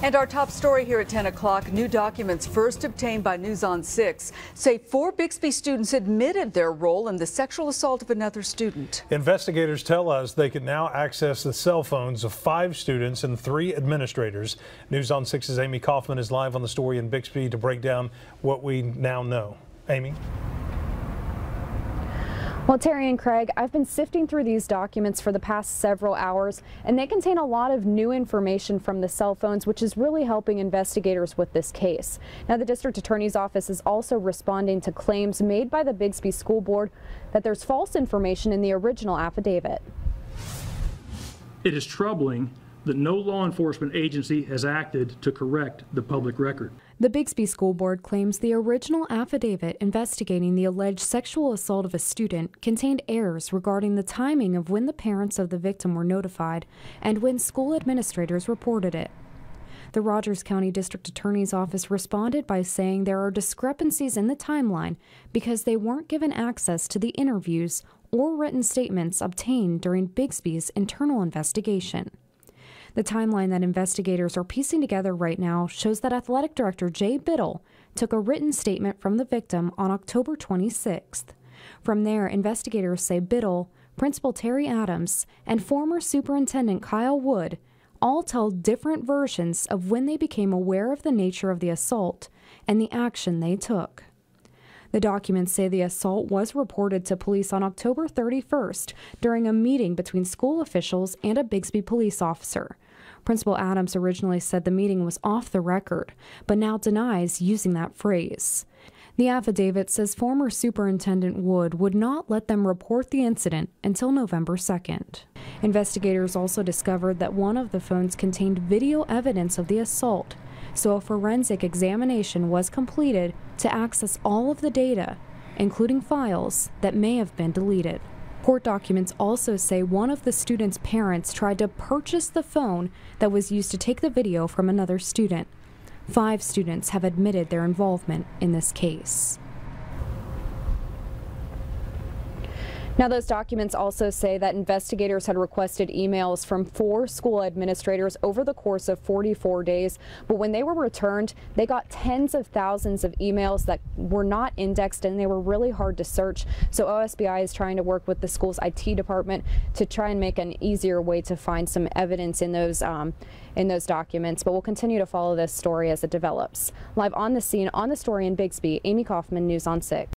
And our top story here at 10 o'clock, new documents first obtained by News on 6 say 4 Bixby students admitted their role in the sexual assault of another student. Investigators tell us they can now access the cell phones of 5 students and 3 administrators. News on 6's Amy Kaufman is live on the story in Bixby to break down what we now know. Amy? Well, Terry and Craig, I've been sifting through these documents for the past several hours, and they contain a lot of new information from the cell phones, which is really helping investigators with this case. Now, the district attorney's office is also responding to claims made by the Bixby School Board that there's false information in the original affidavit. It is troubling that no law enforcement agency has acted to correct the public record. The Bixby School Board claims the original affidavit investigating the alleged sexual assault of a student contained errors regarding the timing of when the parents of the victim were notified and when school administrators reported it. The Rogers County District Attorney's Office responded by saying there are discrepancies in the timeline because they weren't given access to the interviews or written statements obtained during Bixby's internal investigation. The timeline that investigators are piecing together right now shows that Athletic Director Jay Biddle took a written statement from the victim on October 26th. From there, investigators say Biddle, Principal Terry Adams, and former Superintendent Kyle Wood all tell different versions of when they became aware of the nature of the assault and the action they took. The documents say the assault was reported to police on October 31st during a meeting between school officials and a Bixby police officer. Principal Adams originally said the meeting was off the record, but now denies using that phrase. The affidavit says former Superintendent Wood would not let them report the incident until November 2nd. Investigators also discovered that one of the phones contained video evidence of the assault, so a forensic examination was completed to access all of the data, including files that may have been deleted. Court documents also say one of the student's parents tried to purchase the phone that was used to take the video from another student. 5 students have admitted their involvement in this case. Now, those documents also say that investigators had requested emails from 4 school administrators over the course of 44 days, but when they were returned, they got tens of thousands of emails that were not indexed and they were really hard to search. So OSBI is trying to work with the school's IT department to try and make an easier way to find some evidence in those documents, but we'll continue to follow this story as it develops. Live on the scene, on the story in Bixby, Amy Kaufman, News on 6.